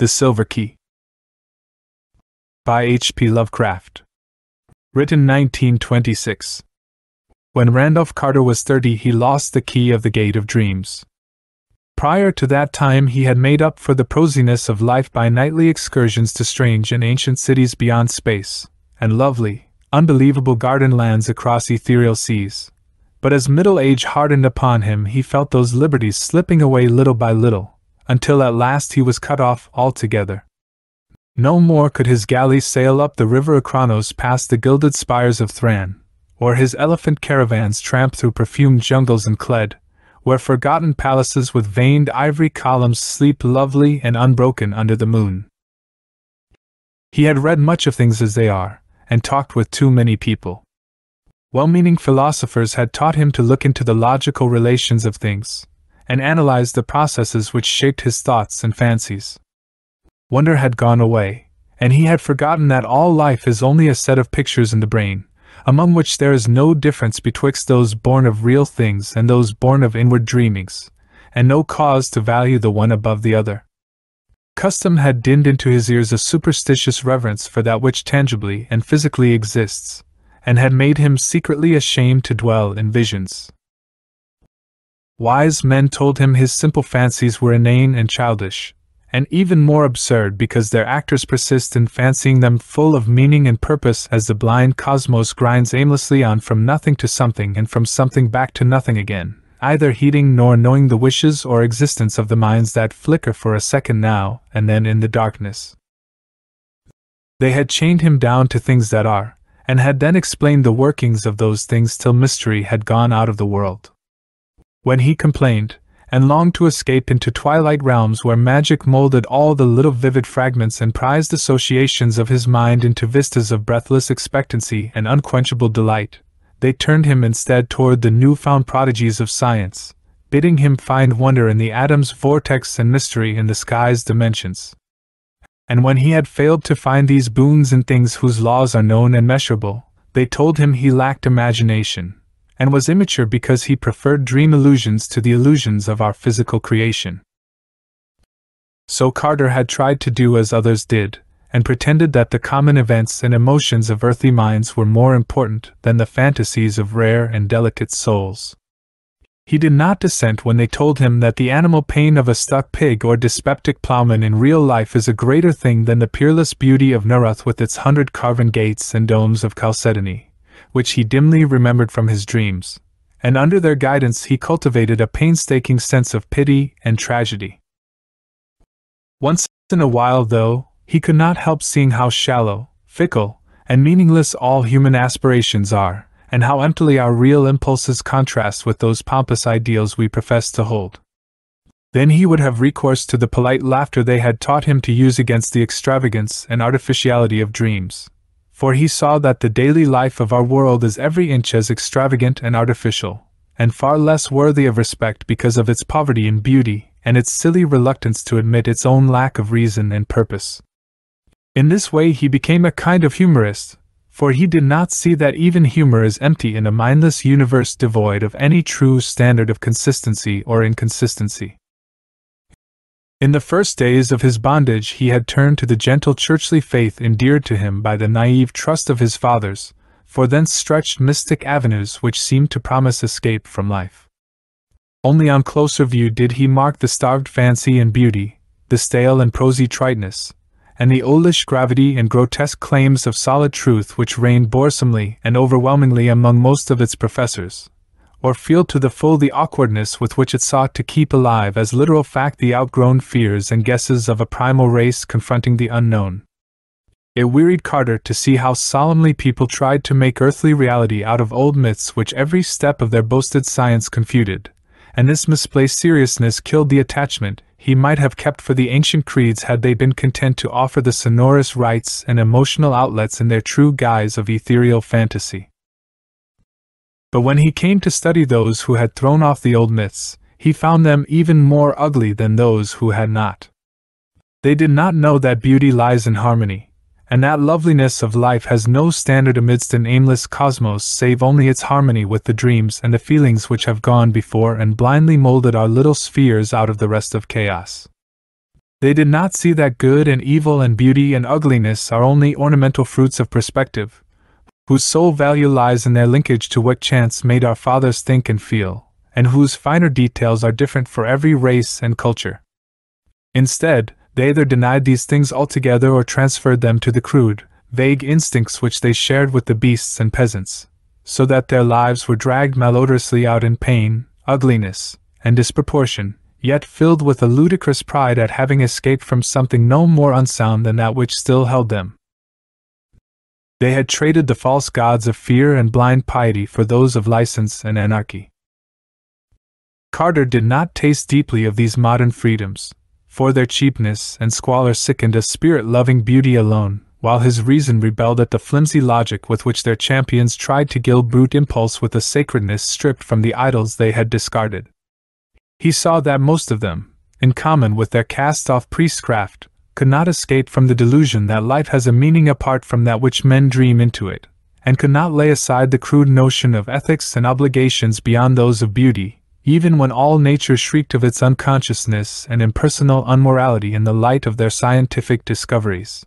The Silver Key by H.P. Lovecraft. Written 1926. When Randolph Carter was 30, he lost the key of the Gate of Dreams. Prior to that time, he had made up for the prosiness of life by nightly excursions to strange and ancient cities beyond space, and lovely, unbelievable garden lands across ethereal seas. But as middle age hardened upon him, he felt those liberties slipping away little by little, until at last he was cut off altogether. No more could his galley sail up the river Acronos past the gilded spires of Thran, or his elephant caravans tramp through perfumed jungles and Cled, where forgotten palaces with veined ivory columns sleep lovely and unbroken under the moon. He had read much of things as they are, and talked with too many people. Well-meaning philosophers had taught him to look into the logical relations of things, and analyze the processes which shaped his thoughts and fancies. Wonder had gone away, and he had forgotten that all life is only a set of pictures in the brain, among which there is no difference betwixt those born of real things and those born of inward dreamings, and no cause to value the one above the other. Custom had dinned into his ears a superstitious reverence for that which tangibly and physically exists, and had made him secretly ashamed to dwell in visions. Wise men told him his simple fancies were inane and childish, and even more absurd because their actors persist in fancying them full of meaning and purpose as the blind cosmos grinds aimlessly on from nothing to something and from something back to nothing again, either heeding nor knowing the wishes or existence of the minds that flicker for a second now and then in the darkness. They had chained him down to things that are, and had then explained the workings of those things till mystery had gone out of the world. When he complained, and longed to escape into twilight realms where magic molded all the little vivid fragments and prized associations of his mind into vistas of breathless expectancy and unquenchable delight, they turned him instead toward the newfound prodigies of science, bidding him find wonder in the atom's vortex and mystery in the sky's dimensions. And when he had failed to find these boons in things whose laws are known and measurable, they told him he lacked imagination, and was immature because he preferred dream illusions to the illusions of our physical creation. So Carter had tried to do as others did, and pretended that the common events and emotions of earthly minds were more important than the fantasies of rare and delicate souls. He did not dissent when they told him that the animal pain of a stuck pig or dyspeptic plowman in real life is a greater thing than the peerless beauty of Nuruth with its 100 carven gates and domes of Chalcedony, which he dimly remembered from his dreams, and under their guidance he cultivated a painstaking sense of pity and tragedy. Once in a while, though, he could not help seeing how shallow, fickle, and meaningless all human aspirations are, and how emptily our real impulses contrast with those pompous ideals we profess to hold. Then he would have recourse to the polite laughter they had taught him to use against the extravagance and artificiality of dreams, for he saw that the daily life of our world is every inch as extravagant and artificial, and far less worthy of respect because of its poverty in beauty and its silly reluctance to admit its own lack of reason and purpose. In this way he became a kind of humorist, for he did not see that even humor is empty in a mindless universe devoid of any true standard of consistency or inconsistency. In the first days of his bondage he had turned to the gentle churchly faith endeared to him by the naive trust of his fathers, for thence stretched mystic avenues which seemed to promise escape from life. Only on closer view did he mark the starved fancy and beauty, the stale and prosy triteness, and the owlish gravity and grotesque claims of solid truth which reigned boresomely and overwhelmingly among most of its professors, or feel to the full the awkwardness with which it sought to keep alive as literal fact the outgrown fears and guesses of a primal race confronting the unknown. It wearied Carter to see how solemnly people tried to make earthly reality out of old myths which every step of their boasted science confuted, and this misplaced seriousness killed the attachment he might have kept for the ancient creeds had they been content to offer the sonorous rites and emotional outlets in their true guise of ethereal fantasy. But when he came to study those who had thrown off the old myths, he found them even more ugly than those who had not. They did not know that beauty lies in harmony, and that loveliness of life has no standard amidst an aimless cosmos save only its harmony with the dreams and the feelings which have gone before and blindly molded our little spheres out of the rest of chaos. They did not see that good and evil and beauty and ugliness are only ornamental fruits of perspective, whose sole value lies in their linkage to what chance made our fathers think and feel, and whose finer details are different for every race and culture. Instead, they either denied these things altogether or transferred them to the crude, vague instincts which they shared with the beasts and peasants, so that their lives were dragged malodorously out in pain, ugliness, and disproportion, yet filled with a ludicrous pride at having escaped from something no more unsound than that which still held them. They had traded the false gods of fear and blind piety for those of license and anarchy. Carter did not taste deeply of these modern freedoms, for their cheapness and squalor sickened a spirit-loving beauty alone, while his reason rebelled at the flimsy logic with which their champions tried to gild brute impulse with a sacredness stripped from the idols they had discarded. He saw that most of them, in common with their cast-off priestcraft, could not escape from the delusion that life has a meaning apart from that which men dream into it, and could not lay aside the crude notion of ethics and obligations beyond those of beauty, even when all nature shrieked of its unconsciousness and impersonal unmorality in the light of their scientific discoveries.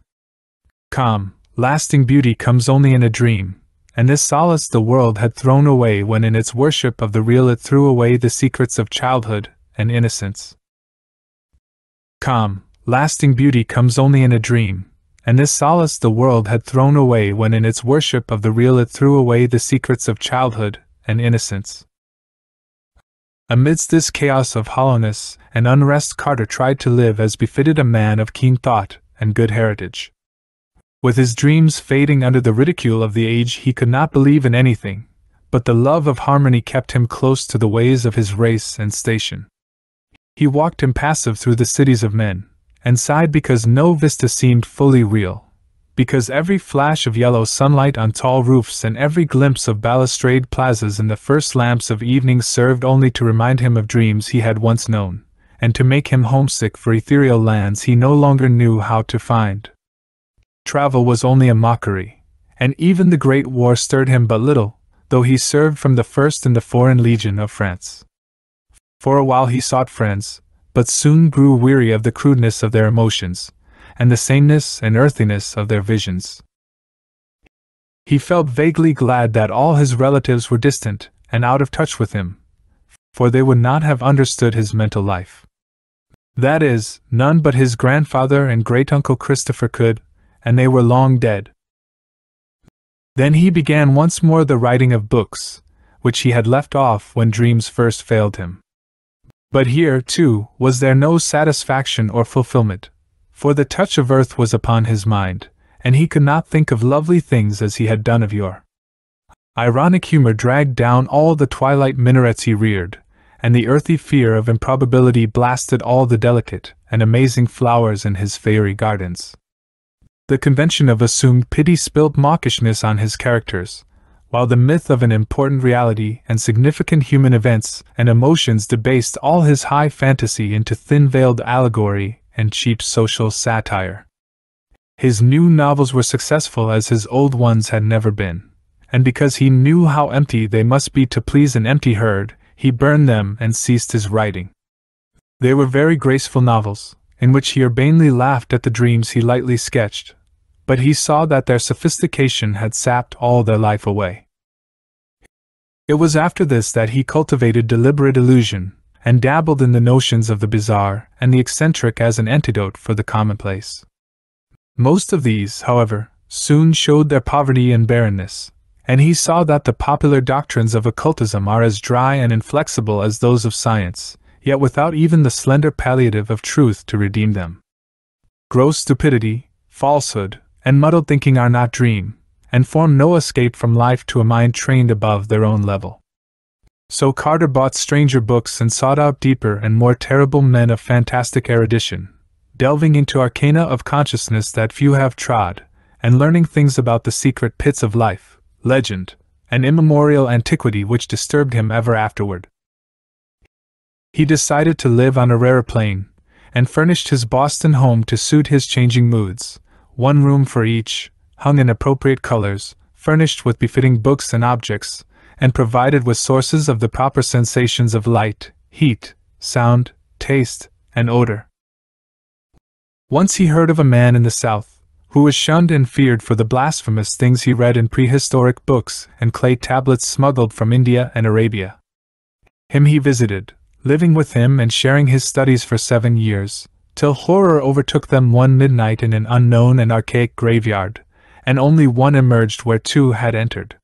Calm, lasting beauty comes only in a dream, and this solace the world had thrown away when in its worship of the real it threw away the secrets of childhood and innocence. Calm, lasting beauty comes only in a dream, and this solace the world had thrown away when in its worship of the real it threw away the secrets of childhood and innocence. Amidst this chaos of hollowness and unrest, Carter tried to live as befitted a man of keen thought and good heritage. With his dreams fading under the ridicule of the age, he could not believe in anything, but the love of harmony kept him close to the ways of his race and station. He walked impassive through the cities of men, and sighed because no vista seemed fully real, because every flash of yellow sunlight on tall roofs and every glimpse of balustrade plazas in the first lamps of evening served only to remind him of dreams he had once known, and to make him homesick for ethereal lands he no longer knew how to find. Travel was only a mockery, and even the Great War stirred him but little, though he served from the first in the Foreign Legion of France. For a while he sought friends, but soon grew weary of the crudeness of their emotions, and the sameness and earthiness of their visions. He felt vaguely glad that all his relatives were distant and out of touch with him, for they would not have understood his mental life. That is, none but his grandfather and great-uncle Christopher could, and they were long dead. Then he began once more the writing of books, which he had left off when dreams first failed him. But here, too, was there no satisfaction or fulfillment, for the touch of earth was upon his mind, and he could not think of lovely things as he had done of yore. Ironic humor dragged down all the twilight minarets he reared, and the earthy fear of improbability blasted all the delicate and amazing flowers in his fairy gardens. The convention of assumed pity spilt mawkishness on his characters, while the myth of an important reality and significant human events and emotions debased all his high fantasy into thin-veiled allegory and cheap social satire. His new novels were successful as his old ones had never been, and because he knew how empty they must be to please an empty herd, he burned them and ceased his writing. They were very graceful novels, in which he urbanely laughed at the dreams he lightly sketched, but he saw that their sophistication had sapped all their life away. It was after this that he cultivated deliberate illusion, and dabbled in the notions of the bizarre and the eccentric as an antidote for the commonplace. Most of these, however, soon showed their poverty and barrenness, and he saw that the popular doctrines of occultism are as dry and inflexible as those of science, yet without even the slender palliative of truth to redeem them. Gross stupidity, falsehood, and muddled thinking are not dream, and form no escape from life to a mind trained above their own level. So Carter bought stranger books and sought out deeper and more terrible men of fantastic erudition, delving into arcana of consciousness that few have trod, and learning things about the secret pits of life, legend, and immemorial antiquity which disturbed him ever afterward. He decided to live on a rarer plane, and furnished his Boston home to suit his changing moods, one room for each, hung in appropriate colors, furnished with befitting books and objects, and provided with sources of the proper sensations of light, heat, sound, taste, and odor. Once he heard of a man in the South, who was shunned and feared for the blasphemous things he read in prehistoric books and clay tablets smuggled from India and Arabia. Him he visited, living with him and sharing his studies for 7 years, till horror overtook them one midnight in an unknown and archaic graveyard, and only one emerged where 2 had entered.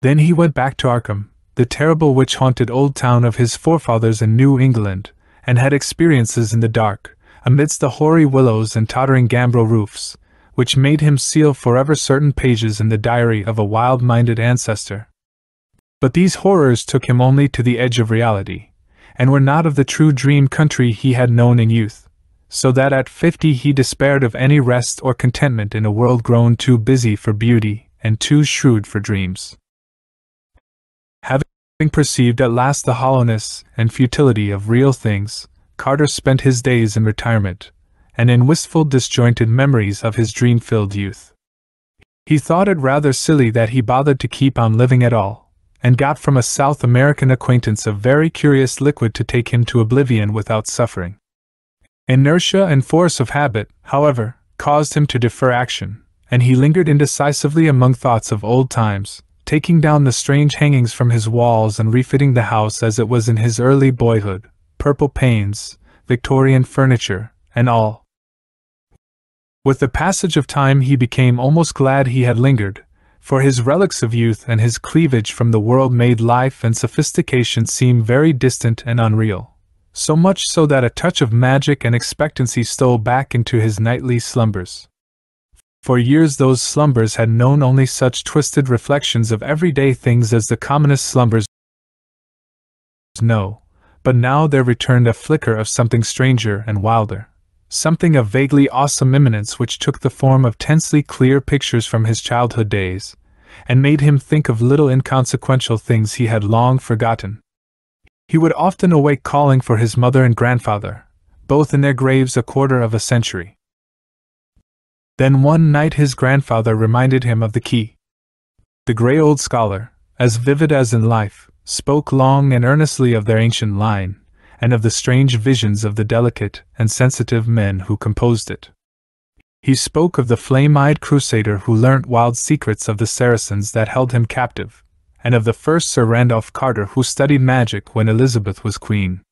Then he went back to Arkham, the terrible witch-haunted old town of his forefathers in New England, and had experiences in the dark, amidst the hoary willows and tottering gambrel roofs, which made him seal forever certain pages in the diary of a wild-minded ancestor. But these horrors took him only to the edge of reality, and were not of the true dream country he had known in youth, so that at 50 he despaired of any rest or contentment in a world grown too busy for beauty and too shrewd for dreams. Having perceived at last the hollowness and futility of real things, Carter spent his days in retirement, and in wistful disjointed memories of his dream-filled youth. He thought it rather silly that he bothered to keep on living at all, and got from a South American acquaintance a very curious liquid to take him to oblivion without suffering. Inertia and force of habit, however, caused him to defer action, and he lingered indecisively among thoughts of old times, taking down the strange hangings from his walls and refitting the house as it was in his early boyhood, purple panes, Victorian furniture, and all. With the passage of time he became almost glad he had lingered, for his relics of youth and his cleavage from the world made life and sophistication seem very distant and unreal, so much so that a touch of magic and expectancy stole back into his nightly slumbers. For years those slumbers had known only such twisted reflections of everyday things as the commonest slumbers know, but now there returned a flicker of something stranger and wilder, something of vaguely awesome imminence which took the form of tensely clear pictures from his childhood days, and made him think of little inconsequential things he had long forgotten. He would often awake calling for his mother and grandfather, both in their graves 25 centuries. Then one night his grandfather reminded him of the key. The grey old scholar, as vivid as in life, spoke long and earnestly of their ancient line, and of the strange visions of the delicate and sensitive men who composed it. He spoke of the flame-eyed crusader who learnt wild secrets of the Saracens that held him captive, and of the first Sir Randolph Carter who studied magic when Elizabeth was queen.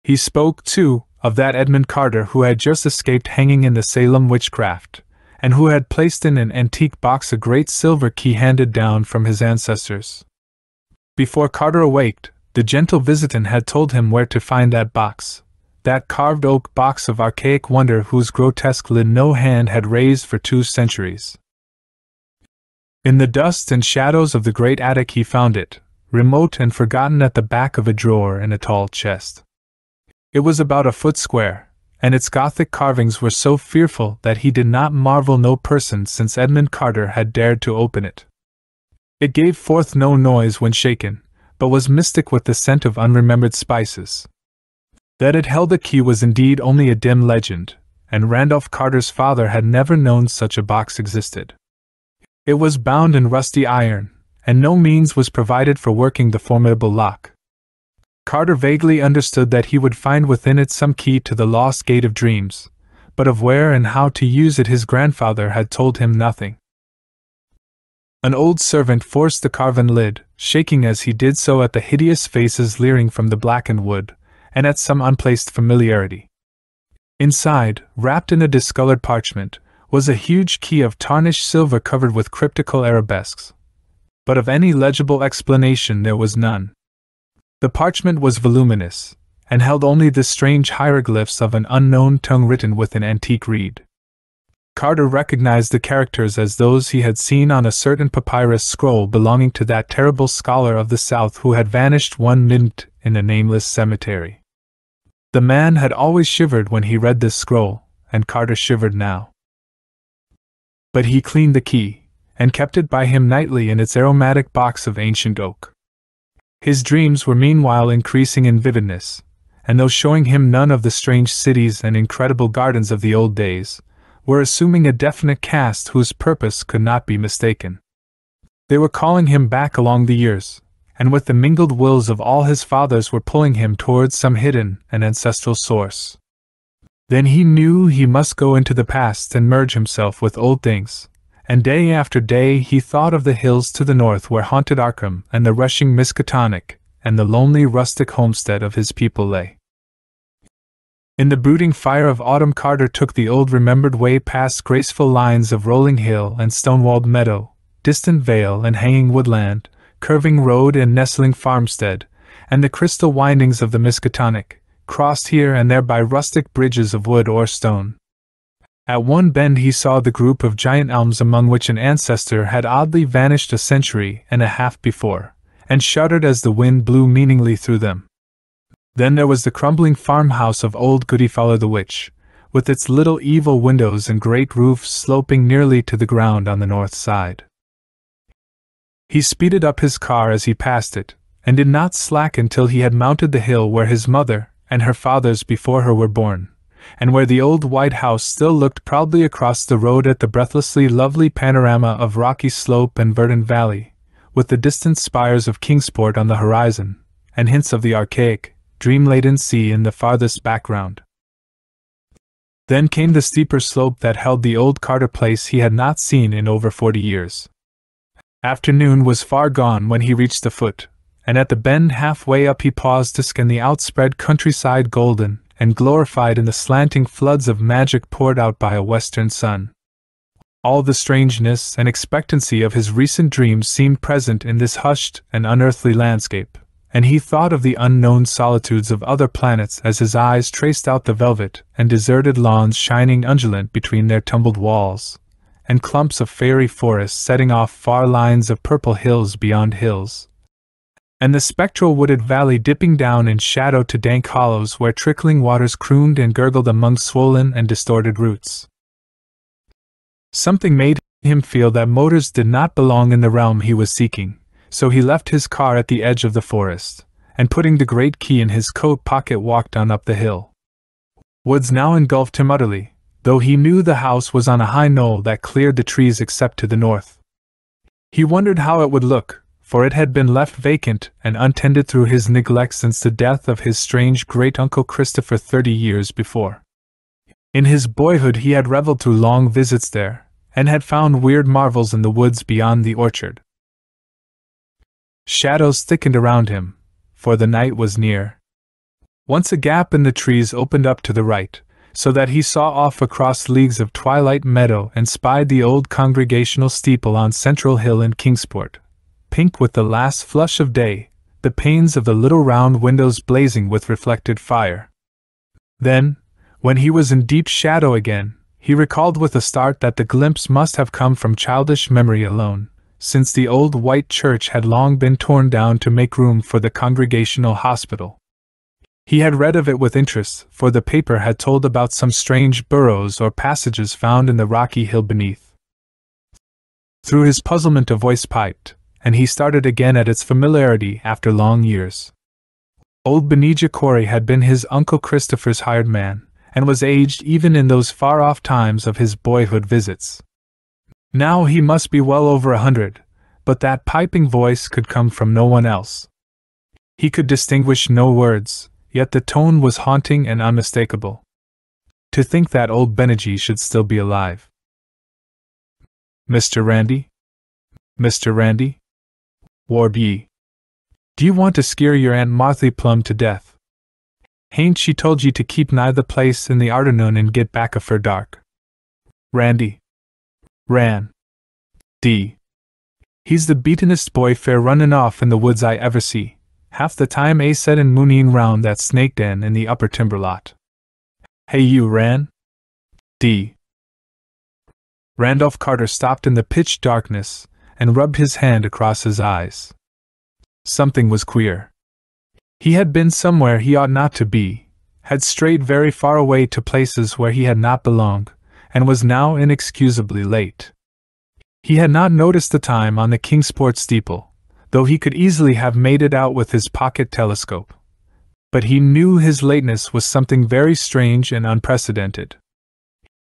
He spoke, too, of that Edmund Carter who had just escaped hanging in the Salem witchcraft, and who had placed in an antique box a great silver key handed down from his ancestors. Before Carter awaked, the gentle visitant had told him where to find that box, that carved oak box of archaic wonder whose grotesque lid no hand had raised for 2 centuries. In the dust and shadows of the great attic he found it, remote and forgotten at the back of a drawer in a tall chest. It was about 1 foot square, and its Gothic carvings were so fearful that he did not marvel no person since Edmund Carter had dared to open it. It gave forth no noise when shaken, but was mystic with the scent of unremembered spices. That it held a key was indeed only a dim legend, and Randolph Carter's father had never known such a box existed. It was bound in rusty iron, and no means was provided for working the formidable lock. Carter vaguely understood that he would find within it some key to the lost gate of dreams, but of where and how to use it his grandfather had told him nothing. An old servant forced the carven lid, shaking as he did so at the hideous faces leering from the blackened wood, and at some unplaced familiarity. Inside, wrapped in a discolored parchment, was a huge key of tarnished silver covered with cryptical arabesques. But of any legible explanation there was none. The parchment was voluminous, and held only the strange hieroglyphs of an unknown tongue written with an antique reed. Carter recognized the characters as those he had seen on a certain papyrus scroll belonging to that terrible scholar of the South who had vanished one midnight in a nameless cemetery. The man had always shivered when he read this scroll, and Carter shivered now. But he cleaned the key, and kept it by him nightly in its aromatic box of ancient oak. His dreams were meanwhile increasing in vividness, and though showing him none of the strange cities and incredible gardens of the old days, were assuming a definite cast whose purpose could not be mistaken. They were calling him back along the years, and with the mingled wills of all his fathers were pulling him towards some hidden and ancestral source. Then he knew he must go into the past and merge himself with old things, and day after day he thought of the hills to the north where haunted Arkham and the rushing Miskatonic and the lonely rustic homestead of his people lay. In the brooding fire of autumn, Carter took the old remembered way past graceful lines of rolling hill and stone-walled meadow, distant vale and hanging woodland, curving road and nestling farmstead, and the crystal windings of the Miskatonic, crossed here and there by rustic bridges of wood or stone. At one bend he saw the group of giant elms among which an ancestor had oddly vanished a century and a half before, and shuddered as the wind blew meaningly through them. Then there was the crumbling farmhouse of old Goody-Fowler the Witch, with its little evil windows and great roof sloping nearly to the ground on the north side. He speeded up his car as he passed it, and did not slacken till he had mounted the hill where his mother and her fathers before her were born, and where the old white house still looked proudly across the road at the breathlessly lovely panorama of rocky slope and verdant valley, with the distant spires of Kingsport on the horizon, and hints of the archaic, dream-laden sea in the farthest background. Then came the steeper slope that held the old Carter place he had not seen in over 40 years. Afternoon was far gone when he reached the foot, and at the bend halfway up he paused to scan the outspread countryside, golden and glorified in the slanting floods of magic poured out by a western sun. All the strangeness and expectancy of his recent dreams seemed present in this hushed and unearthly landscape, and he thought of the unknown solitudes of other planets as his eyes traced out the velvet and deserted lawns shining undulant between their tumbled walls, and clumps of fairy forests setting off far lines of purple hills beyond hills, and the spectral wooded valley dipping down in shadow to dank hollows where trickling waters crooned and gurgled among swollen and distorted roots. Something made him feel that motors did not belong in the realm he was seeking, so he left his car at the edge of the forest, and putting the great key in his coat pocket walked on up the hill. Woods now engulfed him utterly, though he knew the house was on a high knoll that cleared the trees except to the north. He wondered how it would look, for it had been left vacant and untended through his neglect since the death of his strange great-uncle Christopher 30 years before. In his boyhood he had reveled through long visits there, and had found weird marvels in the woods beyond the orchard. Shadows thickened around him, for the night was near. Once a gap in the trees opened up to the right, so that he saw off across leagues of twilight meadow and spied the old Congregational steeple on Central Hill in Kingsport, pink with the last flush of day, the panes of the little round windows blazing with reflected fire. Then, when he was in deep shadow again, he recalled with a start that the glimpse must have come from childish memory alone, since the old white church had long been torn down to make room for the Congregational hospital. He had read of it with interest, for the paper had told about some strange burrows or passages found in the rocky hill beneath. Through his puzzlement a voice piped, and he started again at its familiarity after long years. Old Benijah Corey had been his Uncle Christopher's hired man, and was aged even in those far-off times of his boyhood visits. Now he must be well over 100, but that piping voice could come from no one else. He could distinguish no words, yet the tone was haunting and unmistakable. To think that old Benijah should still be alive. "Mr. Randy? Mr. Randy? Warb ye. Do you want to scare your Aunt Marthy plumb to death? Hain't she told ye to keep nigh the place in the arternoon and get back afore dark? Randy. Ran. D. He's the beatenest boy fair runnin' off in the woods I ever see, half the time a settin' mooneen round that snake den in the upper timber lot. Hey you, Ran? D. Randolph Carter stopped in the pitch darkness and rubbed his hand across his eyes. Something was queer. He had been somewhere he ought not to be, had strayed very far away to places where he had not belonged, and was now inexcusably late. He had not noticed the time on the Kingsport steeple, though he could easily have made it out with his pocket telescope. But he knew his lateness was something very strange and unprecedented.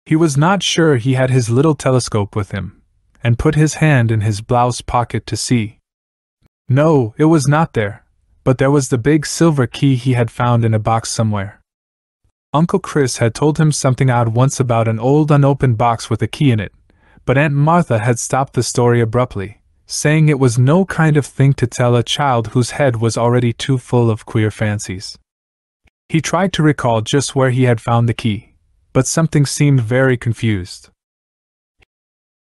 He was not sure he had his little telescope with him, and put his hand in his blouse pocket to see. No, it was not there, but there was the big silver key he had found in a box somewhere. Uncle Chris had told him something odd once about an old unopened box with a key in it, but Aunt Martha had stopped the story abruptly, saying it was no kind of thing to tell a child whose head was already too full of queer fancies. He tried to recall just where he had found the key, but something seemed very confused.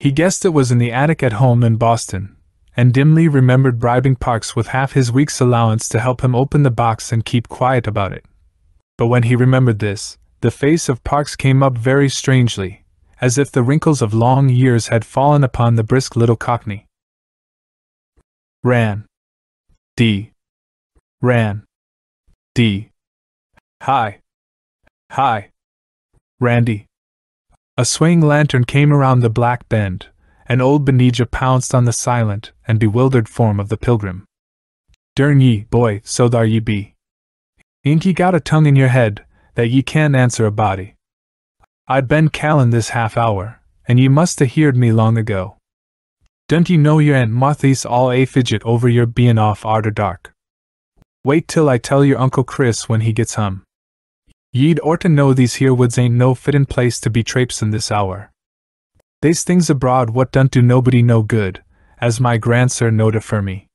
He guessed it was in the attic at home in Boston, and dimly remembered bribing Parks with half his week's allowance to help him open the box and keep quiet about it. But when he remembered this, the face of Parks came up very strangely, as if the wrinkles of long years had fallen upon the brisk little cockney. Ran. D. Hi. Randy. A swaying lantern came around the black bend, and old Benija pounced on the silent and bewildered form of the pilgrim. Durn ye, boy, so thar ye be. Ain't ye got a tongue in your head, that ye can't answer a body? I'd been callin' this half hour, and ye must a heerd me long ago. Don't ye know your Aunt Marthy's all a fidget over your bein' off arter dark? Wait till I tell your Uncle Chris when he gets hum. Ye'd orter know these here woods ain't no fittin' place to be traipsin' this hour. They's things abroad what don't do nobody no good, as my grandsir knowed for me.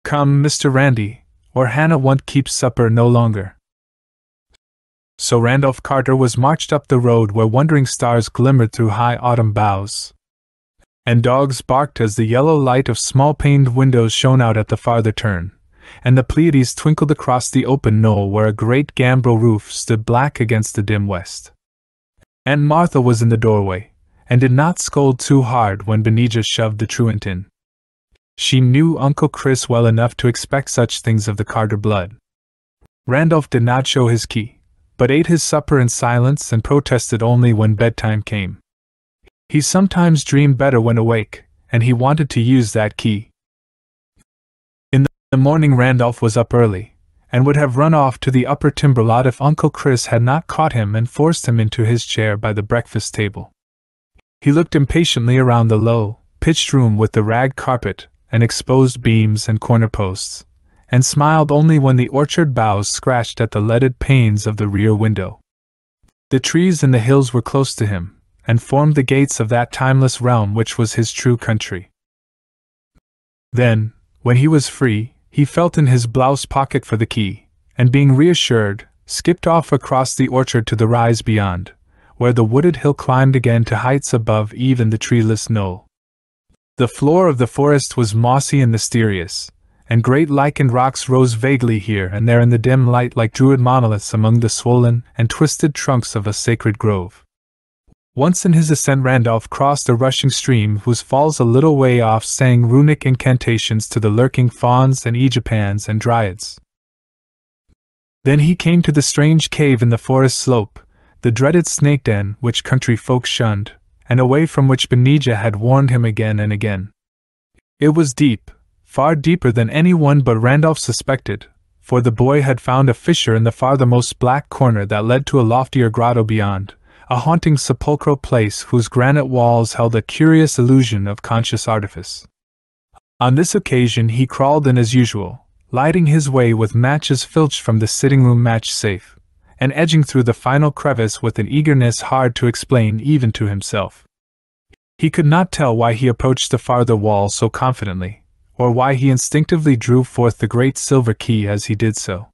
Come, Mr. Randy, or Hannah won't keep supper no longer. So Randolph Carter was marched up the road where wondering stars glimmered through high autumn boughs, and dogs barked as the yellow light of small-paned windows shone out at the farther turn, and the Pleiades twinkled across the open knoll where a great gambrel roof stood black against the dim west. Aunt Martha was in the doorway, and did not scold too hard when Benija shoved the truant in. She knew Uncle Chris well enough to expect such things of the Carter blood. Randolph did not show his key, but ate his supper in silence and protested only when bedtime came. He sometimes dreamed better when awake, and he wanted to use that key. In the morning Randolph was up early, and would have run off to the upper timber lot if Uncle Chris had not caught him and forced him into his chair by the breakfast table. He looked impatiently around the low, pitched room with the rag carpet, and exposed beams and corner posts, and smiled only when the orchard boughs scratched at the leaded panes of the rear window. The trees in the hills were close to him, and formed the gates of that timeless realm which was his true country. Then, when he was free, he felt in his blouse pocket for the key, and being reassured, skipped off across the orchard to the rise beyond, where the wooded hill climbed again to heights above even the treeless knoll. The floor of the forest was mossy and mysterious, and great lichened rocks rose vaguely here and there in the dim light like druid monoliths among the swollen and twisted trunks of a sacred grove. Once in his ascent Randolph crossed a rushing stream whose falls a little way off sang runic incantations to the lurking fauns and Egypans and dryads. Then he came to the strange cave in the forest slope, the dreaded snake den which country folk shunned, and away from which Benija had warned him again and again. It was deep, far deeper than anyone but Randolph suspected, for the boy had found a fissure in the farthermost black corner that led to a loftier grotto beyond, a haunting sepulchral place whose granite walls held a curious illusion of conscious artifice. On this occasion he crawled in as usual, lighting his way with matches filched from the sitting-room match safe, and edging through the final crevice with an eagerness hard to explain even to himself. He could not tell why he approached the farther wall so confidently, or why he instinctively drew forth the great silver key as he did so.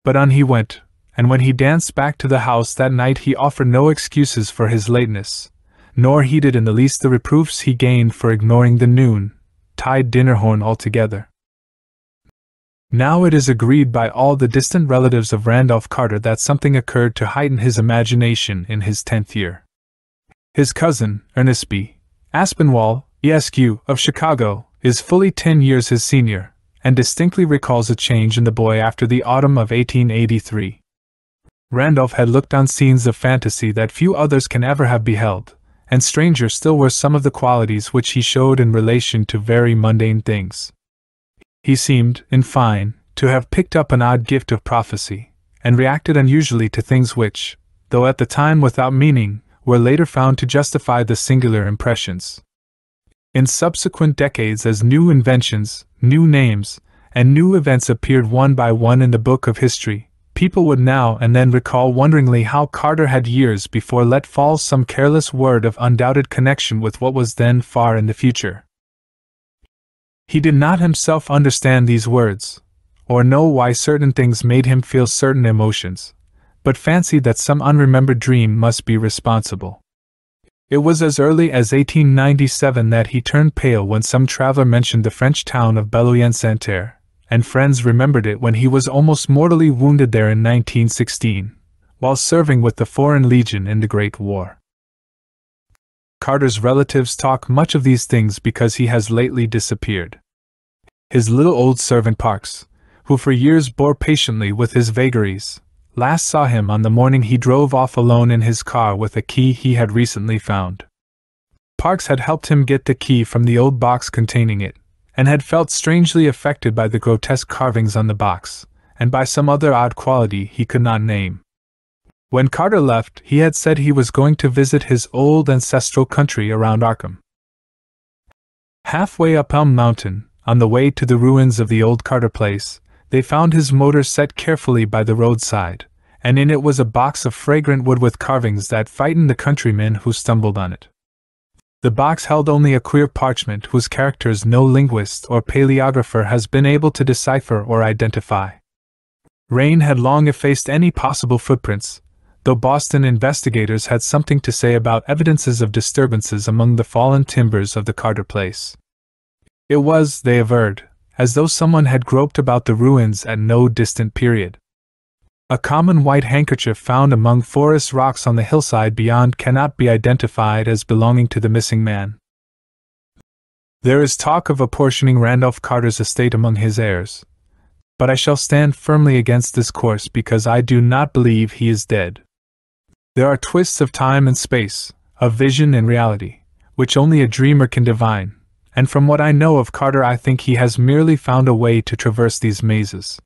But on he went, and when he danced back to the house that night he offered no excuses for his lateness, nor heeded in the least the reproofs he gained for ignoring the noon-tide dinner horn altogether. Now it is agreed by all the distant relatives of Randolph Carter that something occurred to heighten his imagination in his 10th year. His cousin, Ernest B. Aspinwall, Esq., of Chicago, is fully 10 years his senior, and distinctly recalls a change in the boy after the autumn of 1883. Randolph had looked on scenes of fantasy that few others can ever have beheld, and stranger still were some of the qualities which he showed in relation to very mundane things. He seemed, in fine, to have picked up an odd gift of prophecy, and reacted unusually to things which, though at the time without meaning, were later found to justify the singular impressions. In subsequent decades, as new inventions, new names, and new events appeared one by one in the book of history, People would now and then recall wonderingly how Carter had years before let fall some careless word of undoubted connection with what was then far in the future. He did not himself understand these words, or know why certain things made him feel certain emotions, but fancied that some unremembered dream must be responsible. It was as early as 1897 that he turned pale when some traveler mentioned the French town of Belloyen-Santerre, and friends remembered it when he was almost mortally wounded there in 1916, while serving with the Foreign Legion in the Great War. Carter's relatives talk much of these things because he has lately disappeared. His little old servant Parks, who for years bore patiently with his vagaries, last saw him on the morning he drove off alone in his car with a key he had recently found. Parks had helped him get the key from the old box containing it, and had felt strangely affected by the grotesque carvings on the box, and by some other odd quality he could not name. When Carter left, he had said he was going to visit his old ancestral country around Arkham. Halfway up Elm Mountain, on the way to the ruins of the old Carter place, they found his motor set carefully by the roadside, and in it was a box of fragrant wood with carvings that frightened the countrymen who stumbled on it. The box held only a queer parchment whose characters no linguist or paleographer has been able to decipher or identify. Rain had long effaced any possible footprints, though Boston investigators had something to say about evidences of disturbances among the fallen timbers of the Carter place. It was, they averred, as though someone had groped about the ruins at no distant period. A common white handkerchief found among forest rocks on the hillside beyond cannot be identified as belonging to the missing man. There is talk of apportioning Randolph Carter's estate among his heirs, but I shall stand firmly against this course because I do not believe he is dead. There are twists of time and space, of vision and reality, which only a dreamer can divine, and from what I know of Carter I think he has merely found a way to traverse these mazes.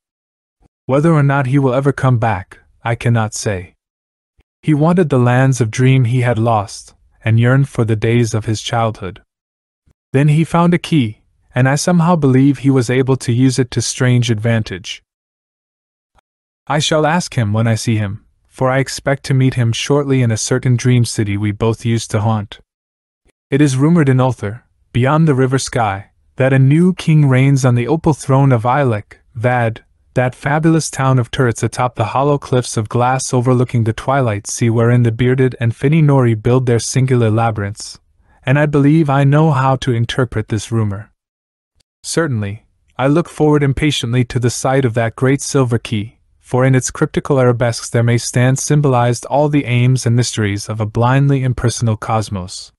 Whether or not he will ever come back, I cannot say. He wanted the lands of dream he had lost, and yearned for the days of his childhood. Then he found a key, and I somehow believe he was able to use it to strange advantage. I shall ask him when I see him, for I expect to meet him shortly in a certain dream city we both used to haunt. It is rumored in Ulthar, beyond the river sky, that a new king reigns on the opal throne of Ilek, Vad, that fabulous town of turrets atop the hollow cliffs of glass overlooking the twilight sea wherein the bearded and finny Nori build their singular labyrinths, and I believe I know how to interpret this rumor. Certainly, I look forward impatiently to the sight of that great silver key, for in its cryptical arabesques there may stand symbolized all the aims and mysteries of a blindly impersonal cosmos.